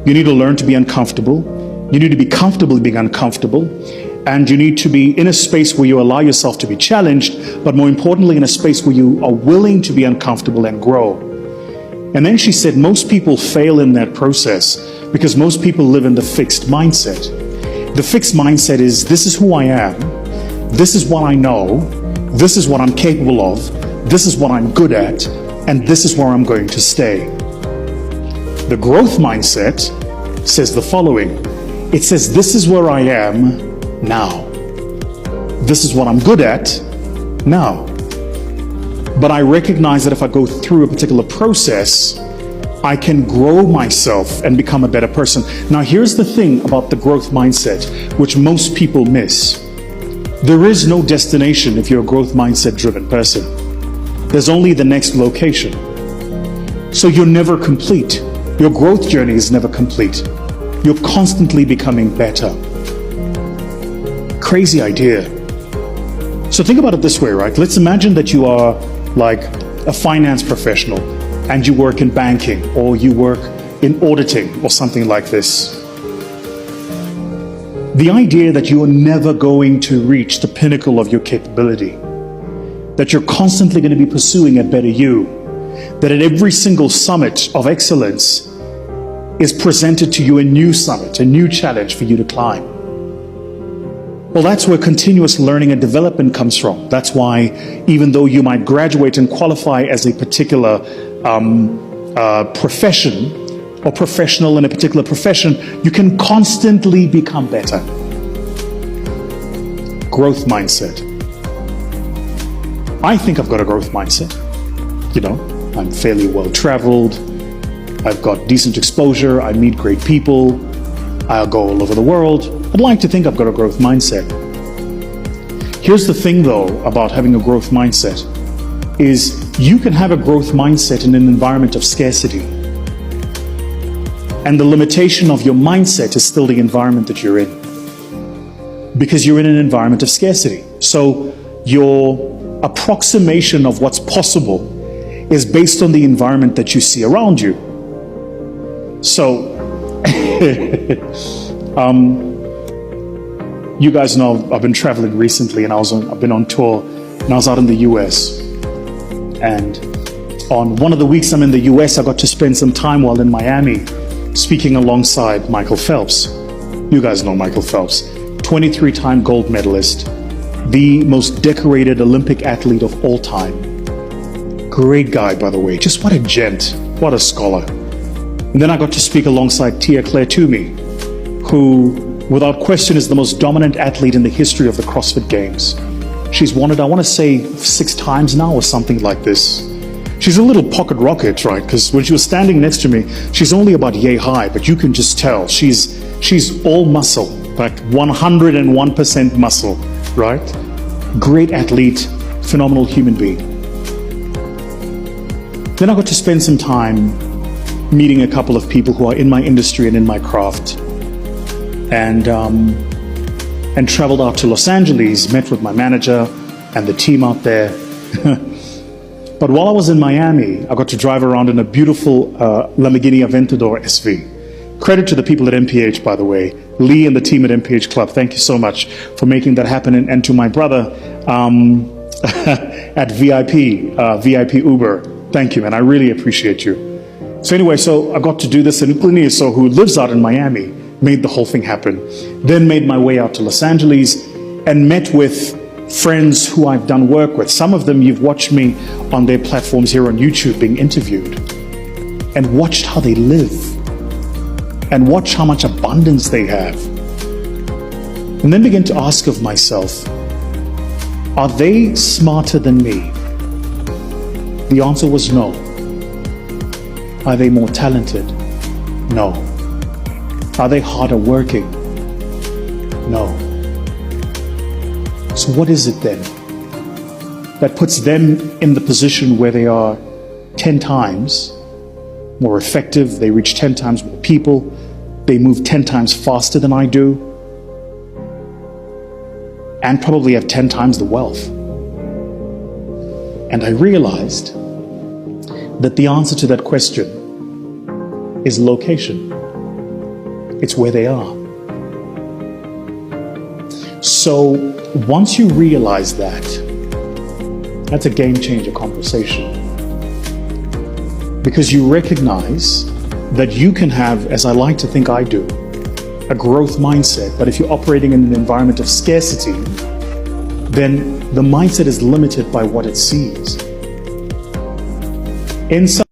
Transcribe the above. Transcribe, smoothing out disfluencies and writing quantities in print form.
You need to learn to be uncomfortable. You need to be comfortable being uncomfortable. And you need to be in a space where you allow yourself to be challenged, but more importantly, in a space where you are willing to be uncomfortable and grow. And then she said, most people fail in that process because most people live in the fixed mindset. The fixed mindset is, this is who I am. This is what I know. This is what I'm capable of. This is what I'm good at. And this is where I'm going to stay. The growth mindset says the following. It says, this is where I am now. This is what I'm good at now. But I recognize that if I go through a particular process, I can grow myself and become a better person. Now, here's the thing about the growth mindset, which most people miss. There is no destination if you're a growth mindset driven person. There's only the next location. So you're never complete. Your growth journey is never complete. You're constantly becoming better. Crazy idea. So think about it this way, right? Let's imagine that you are like a finance professional and you work in banking or you work in auditing or something like this. The idea that you are never going to reach the pinnacle of your capability, that you're constantly going to be pursuing a better you, that at every single summit of excellence is presented to you a new summit, a new challenge for you to climb. Well, that's where continuous learning and development comes from. That's why even though you might graduate and qualify as a particular profession or professional in a particular profession, you can constantly become better. Growth mindset. I think I've got a growth mindset. You know, I'm fairly well traveled. I've got decent exposure. I meet great people. I'll go all over the world. I'd like to think I've got a growth mindset. Here's the thing though about having a growth mindset is you can have a growth mindset in an environment of scarcity. And the limitation of your mindset is still the environment that you're in. Because you're in an environment of scarcity. So your approximation of what's possible is based on the environment that you see around you. So you guys know I've been traveling recently and I've been on tour and I was out in the US. And on one of the weeks I'm in the US, I got to spend some time while in Miami speaking alongside Michael Phelps. You guys know Michael Phelps, 23-time gold medalist, the most decorated Olympic athlete of all time. Great guy, by the way. Just what a gent, what a scholar. And then I got to speak alongside Tia-Clair Toomey, who without question is the most dominant athlete in the history of the CrossFit Games. She's won it, I want to say 6 times now or something like this. She's a little pocket rocket, right? Because when she was standing next to me, she's only about yay high, but you can just tell she's all muscle, like 101% muscle, right? Great athlete, phenomenal human being. Then I got to spend some time meeting a couple of people who are in my industry and in my craft, and traveled out to Los Angeles, met with my manager and the team out there. But while I was in Miami, I got to drive around in a beautiful Lamborghini Aventador SV. Credit to the people at MPH, by the way. Lee and the team at MPH Club, thank you so much for making that happen. And to my brother at VIP Uber, thank you, man. I really appreciate you. So anyway, so I got to do this, and Uklini, so who lives out in Miami, made the whole thing happen. Then made my way out to Los Angeles and met with friends who I've done work with. Some of them you've watched me on their platforms here on YouTube being interviewed, and watched how they live and watch how much abundance they have. And then begin to ask of myself, are they smarter than me? The answer was no. Are they more talented? No. Are they harder working? No. So what is it then that puts them in the position where they are 10 times more effective, they reach 10 times more people, they move 10 times faster than I do, and probably have 10 times the wealth? And I realized that the answer to that question is location. it's where they are. So once you realize that, that's a game changer conversation. Because you recognize that you can have, as I like to think I do, a growth mindset. But if you're operating in an environment of scarcity, then the mindset is limited by what it sees. In some